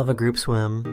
love a group swim.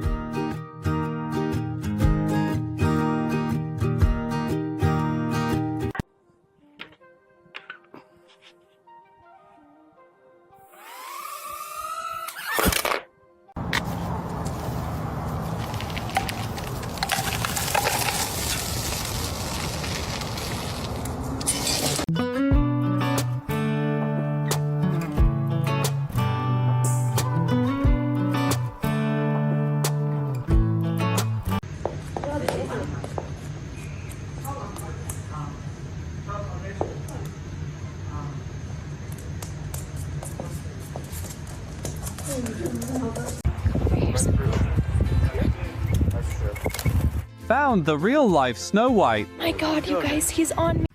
Found the real-life Snow White. My God, you guys, he's on me.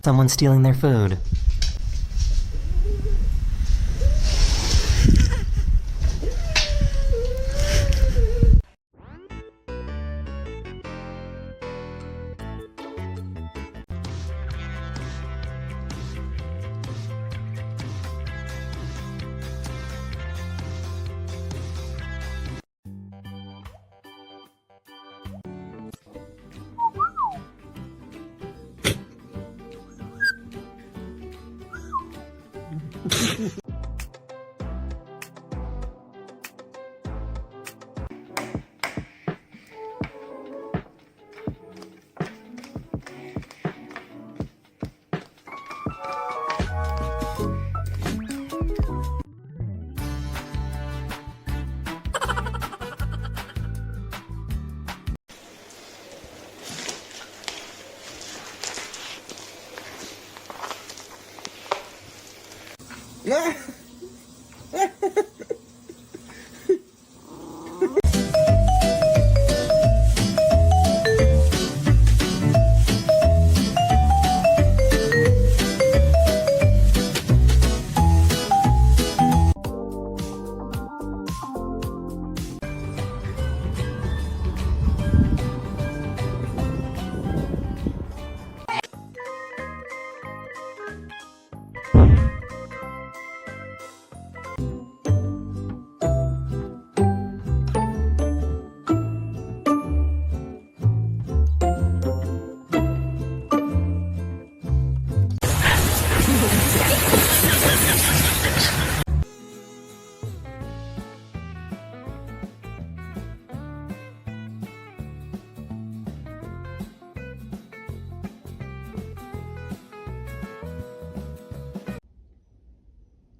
Someone's stealing their food.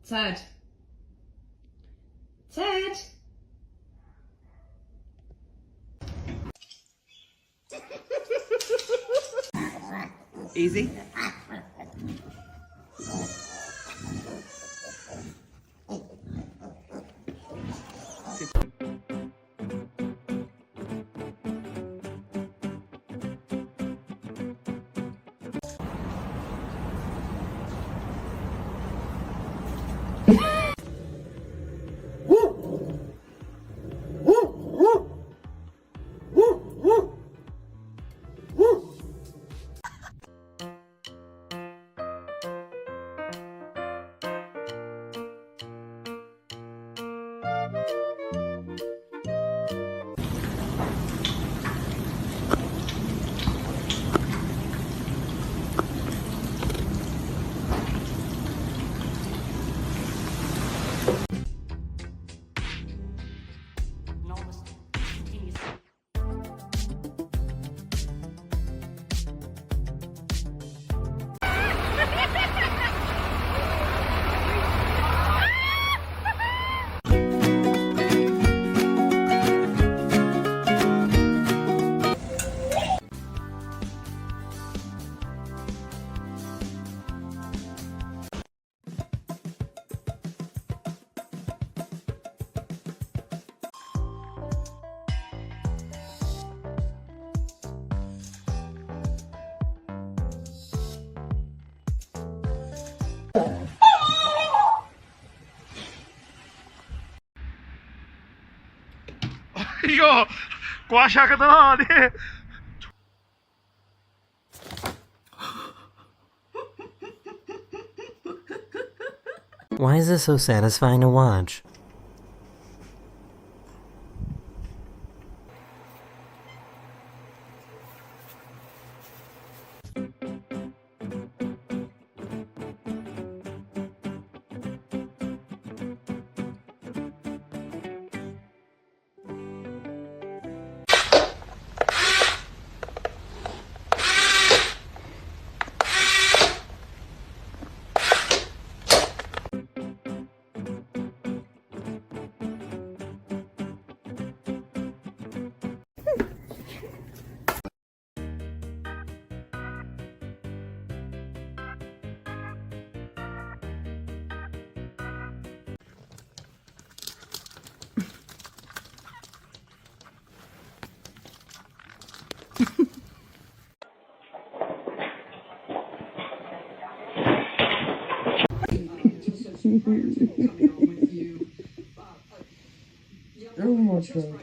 Ted. Ted. Easy. 이거 과샤거든. Why is this so satisfying to watch? Oh my god.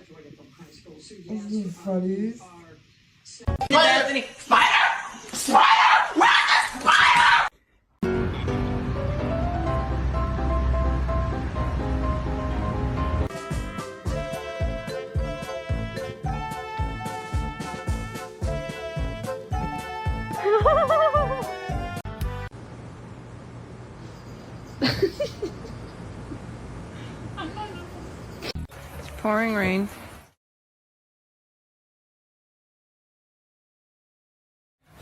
This is funny. It's pouring rain.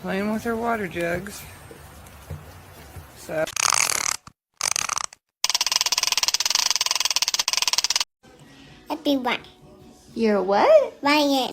Playing with her water jugs. So. Everyone. You're what? Ryan.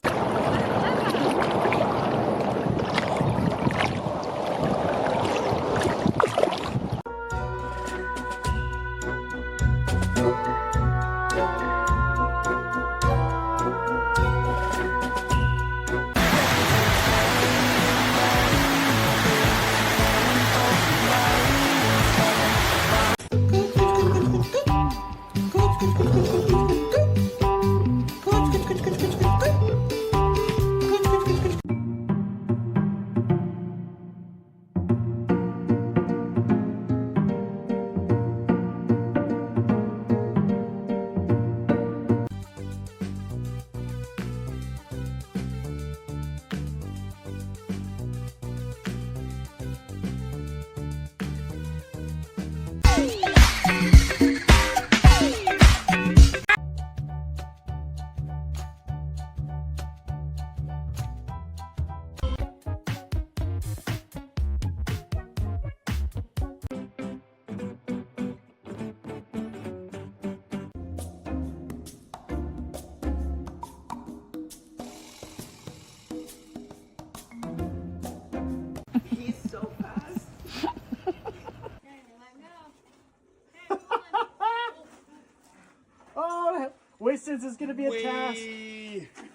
Oh, Winston's is gonna be a task.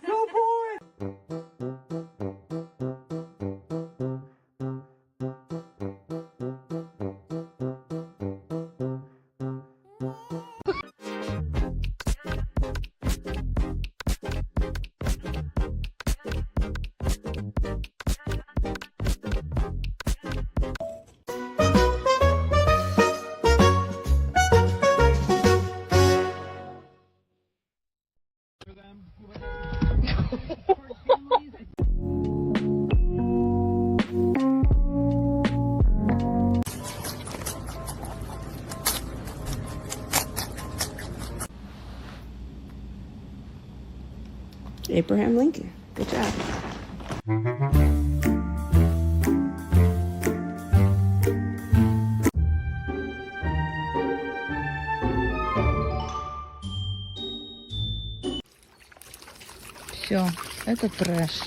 Go boy! Abraham Lincoln. Good job. Все, это трэш.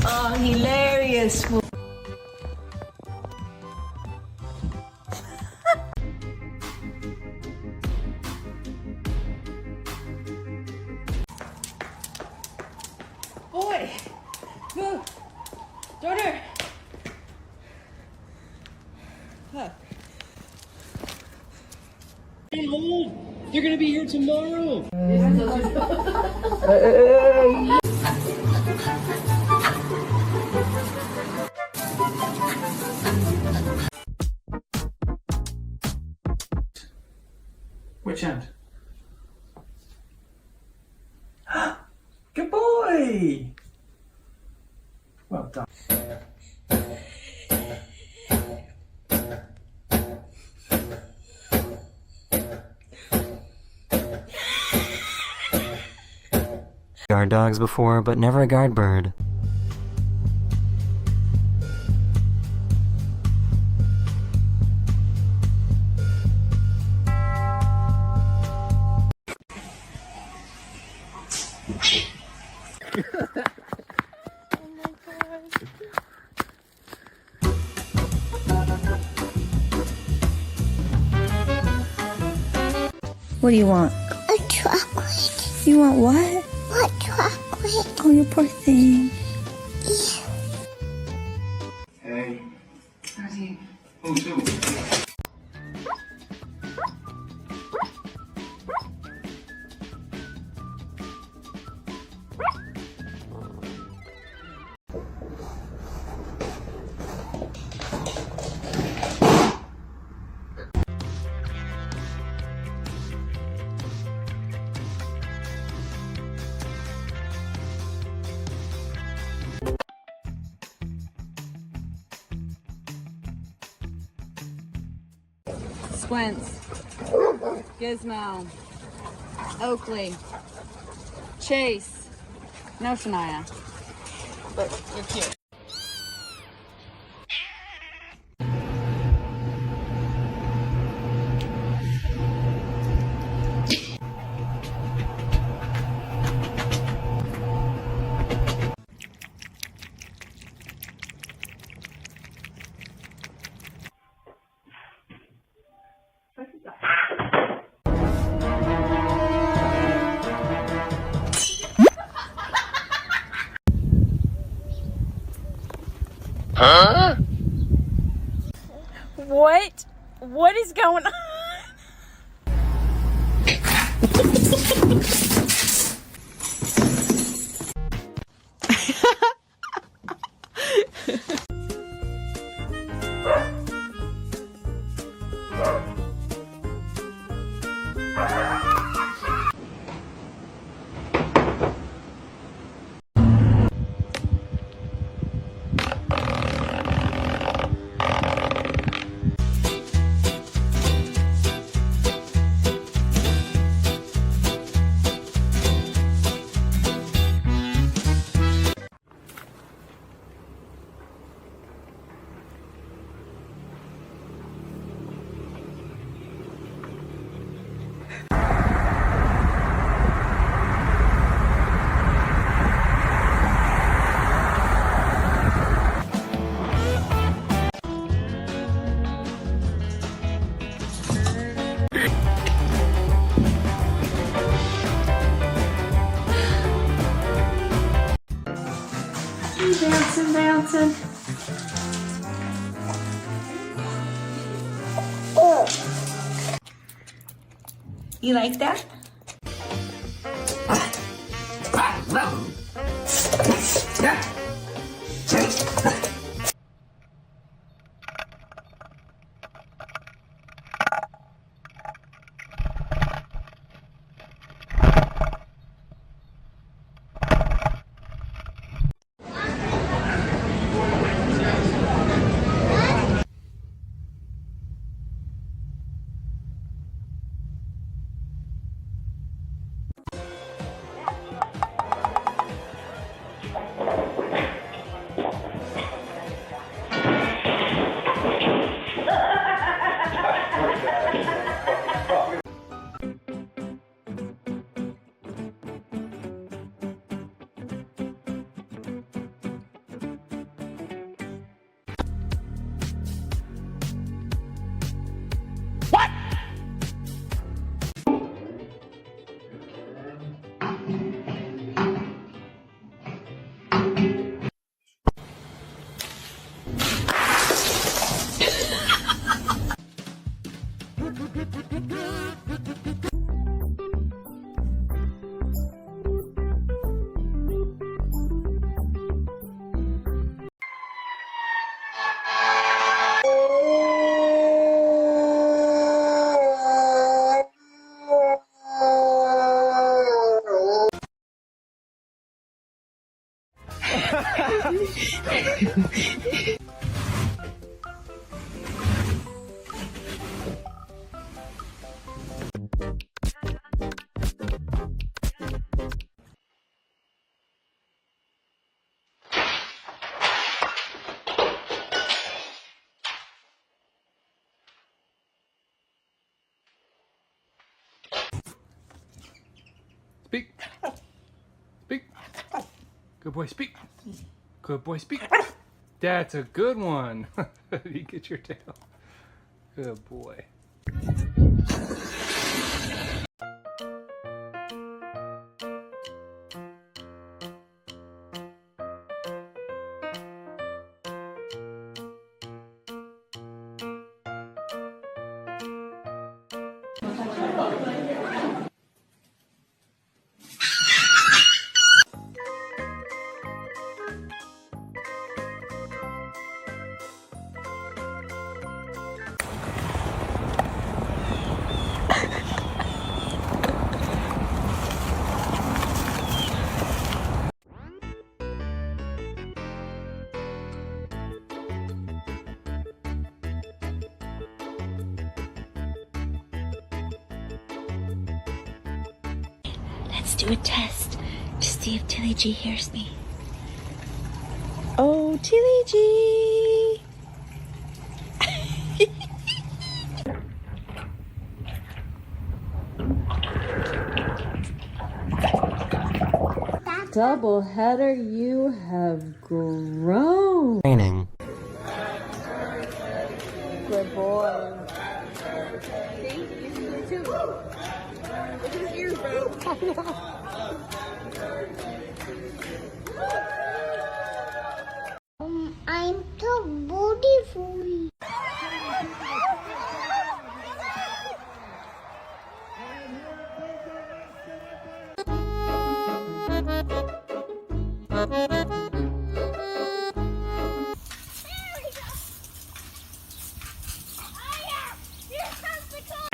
Oh, hilarious. Hey, hold! They're gonna be here tomorrow! Which end? Good boy! Well done. Guard dogs before, but never a guard bird. What do you want? A chocolate. You want what? Hot chocolate. Oh, you poor thing. Hey. Who too? Squints, Gizmo, Oakley, Chase. No, Shania. But you're cute. Huh? What? What is going on? Bouncing, bouncing. You like that? Speak. Speak. Good boy, speak. Good boy, speak. That's a good one. You get your tail. Good boy. Let's do a test to see if Tilly G hears me. Oh, Tilly G. Double header, you have grown. Training. Good boy. See? You can do it too. Look at his ears, bro. I'm so beautiful.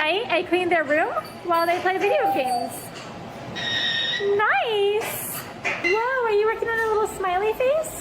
I cleaned their room while they play video games. Nice! Whoa, are you working on a little smiley face?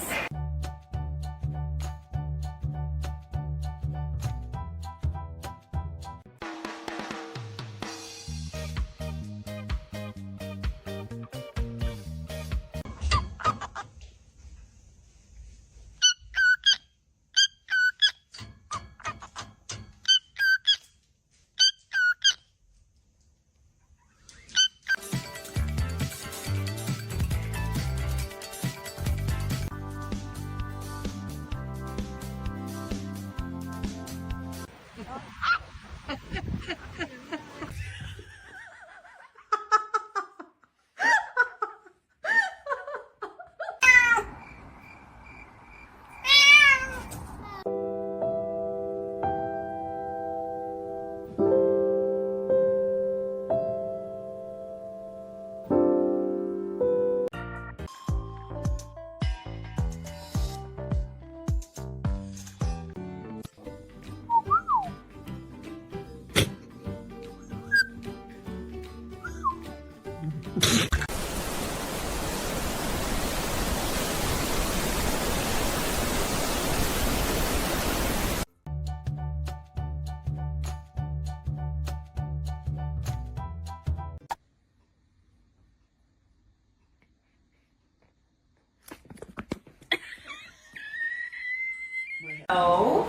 Oh,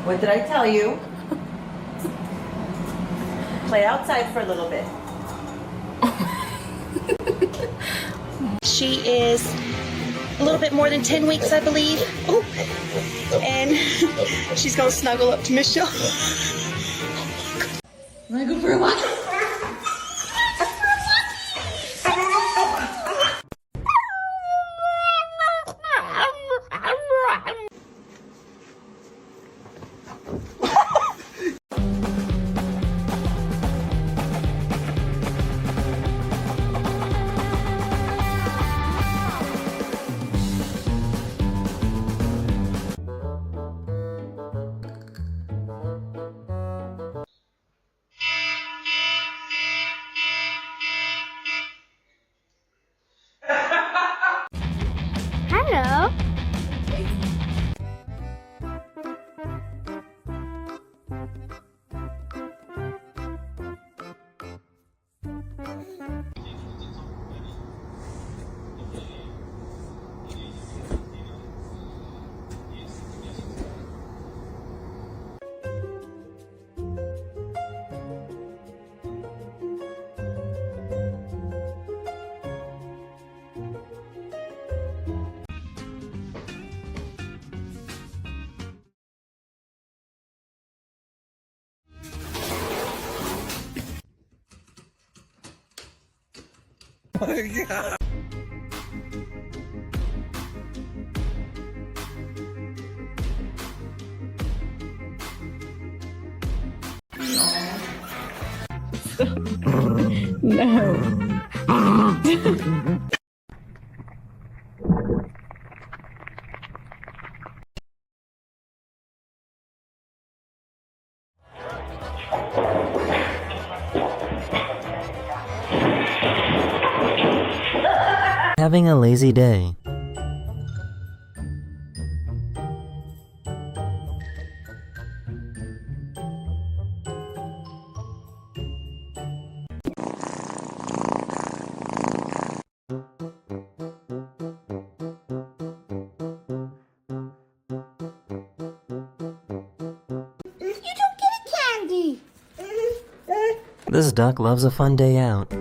what did I tell you? Play outside for a little bit. She is a little bit more than 10 weeks, I believe. Oh, and she's gonna snuggle up to Michelle. Wanna go for a walk? my god. No. Having a lazy day. This duck loves a fun day out.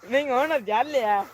Venga, una diarrea.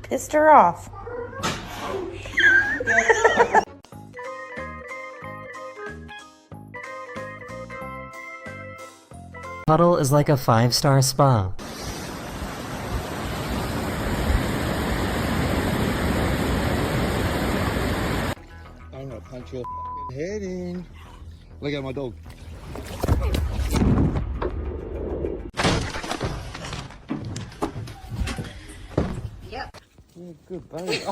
Pissed her off. Puddle is like a 5-star spa. I'm gonna punch your head in. Look at my dog. Yep. Yeah, good buddy.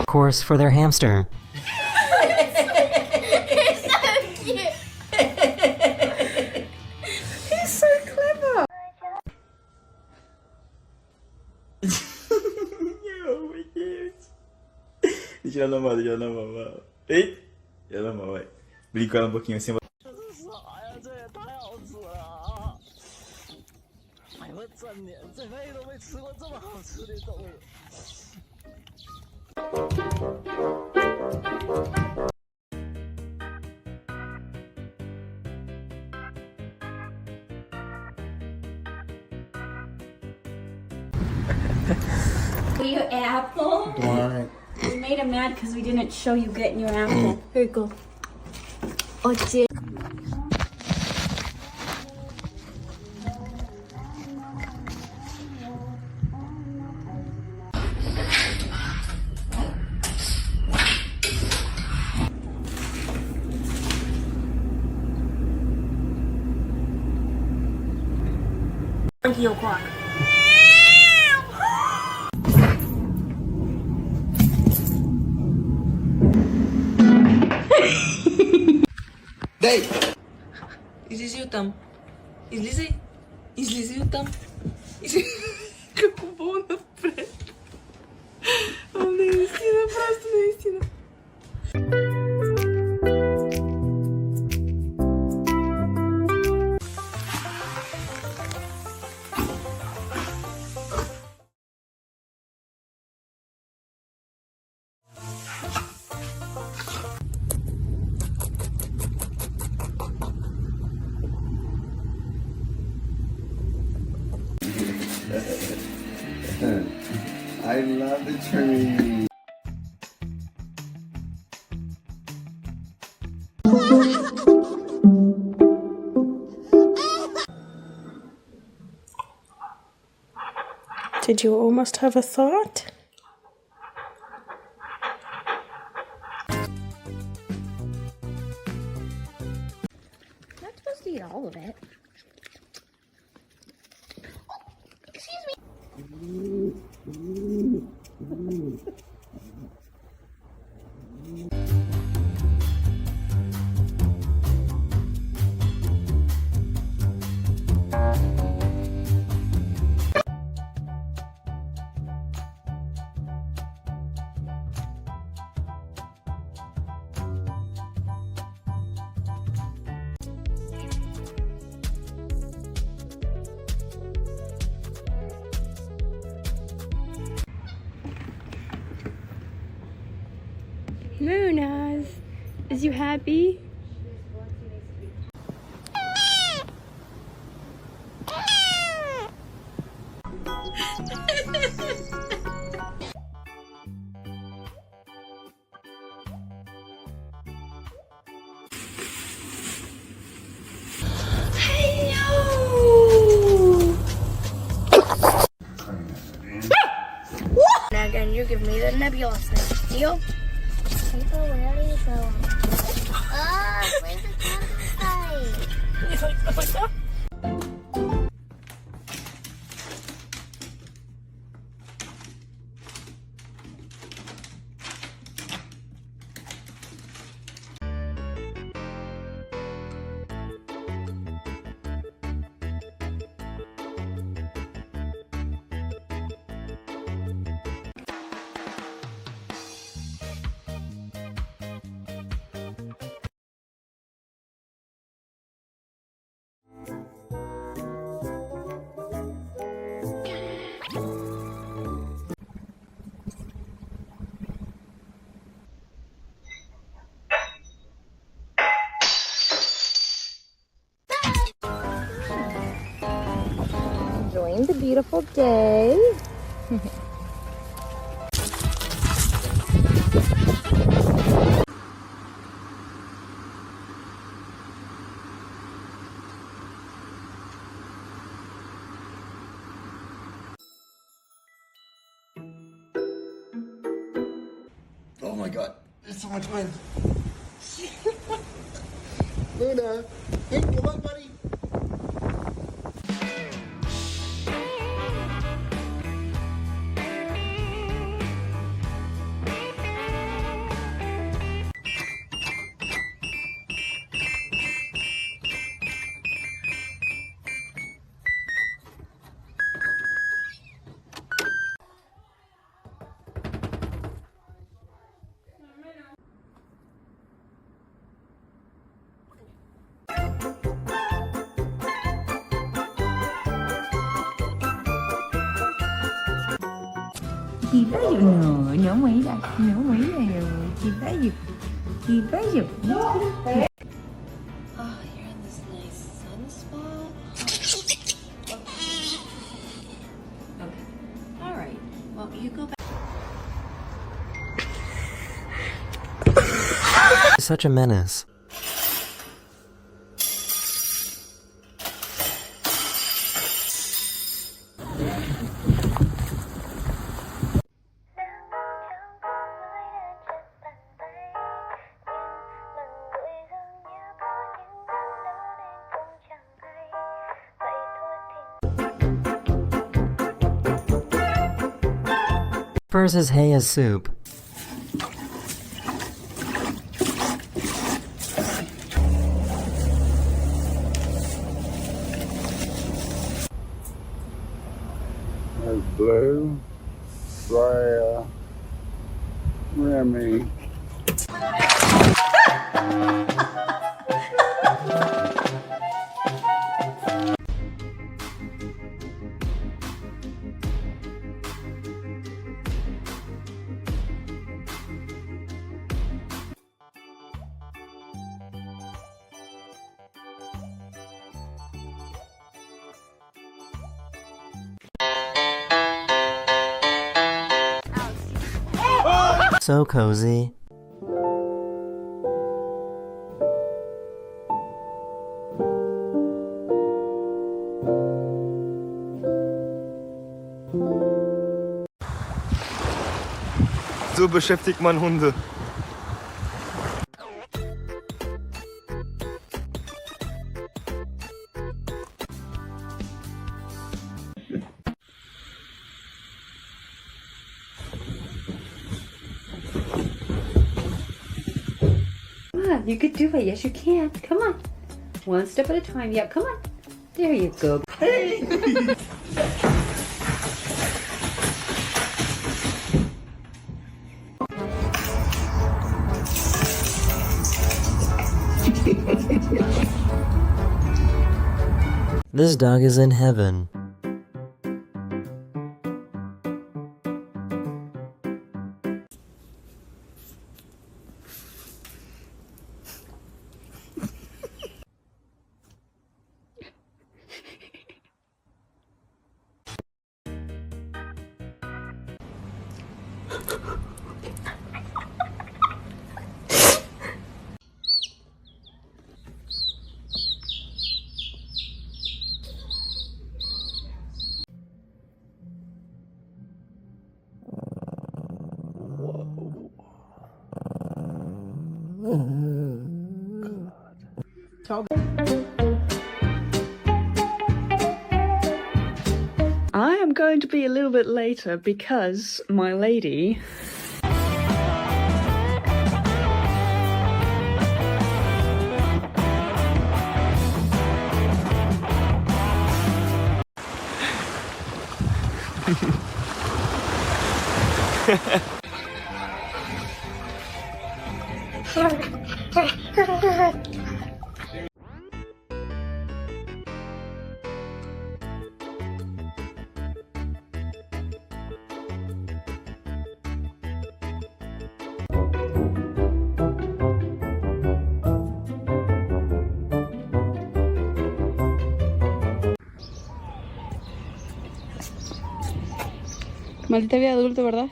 Course for their hamster. He's so cute. He's so clever. Oh my God. Jalan mama, jalan mama. Jalan mama. Berikan um pouquinho assim. 哎，我真的这辈子都没吃过这么好吃的豆腐。Your apple? Right. We made him mad because we didn't show you getting your apple. Here you go. Oh, dear. Monkey o'clock. Дай! Излези оттам. Излизай. Излези оттам. Как хубаво напред. О, наистина, просто наистина. I love the tree. Did you almost have a thought? Not supposed to eat all of it. Excuse me. Moonaz, is you happy? Now again, you give me the nebula thing. Deal? Paper, where do you go? Oh, where's the campsite? Enjoying the beautiful day. Oh my god, there's so much wind. Luna, hey, come on, buddy. 기다려 너무 이라 너무 이래요 기다려 기다려 Oh, you're in this nice sun spot. Okay. All right. Well, you go back. Such a menace. Prefers his hay as soup. There's Blue, Freya, Remy. so cozy. So beschäftigt man Hunde. Come on, you could do it. Yes, you can. Come on. One step at a time. Yep, come on. There you go. Hey! This dog is in heaven. I am going to be a little bit later because my lady... Maldita vida de adulto, ¿verdad?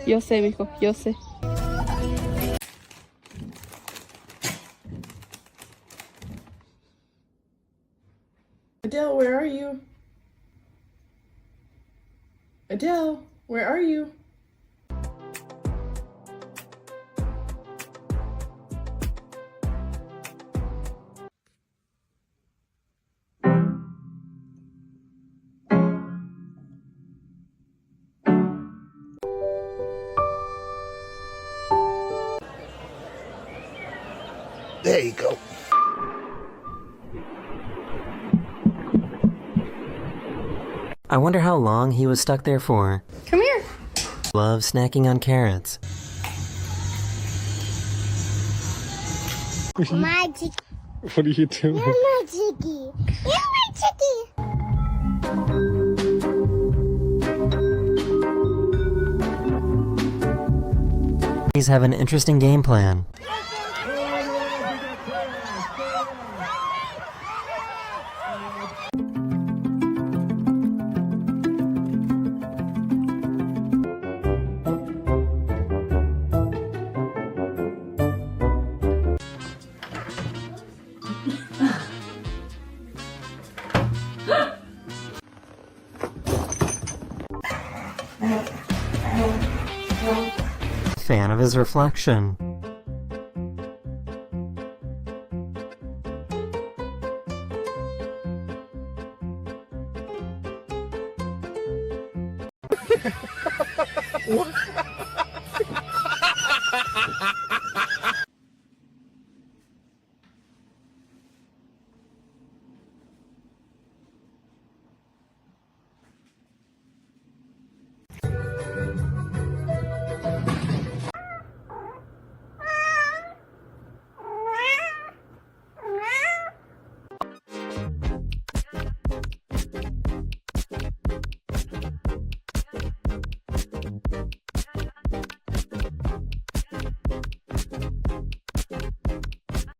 Yo sé, mijo, yo sé. Adele, where are you? Adele, where are you? There you go. I wonder how long he was stuck there for. Come here. Love snacking on carrots. Magic. What are you doing? You're my chickie. You're my chickie. These have an interesting game plan. Fan of his reflection. What?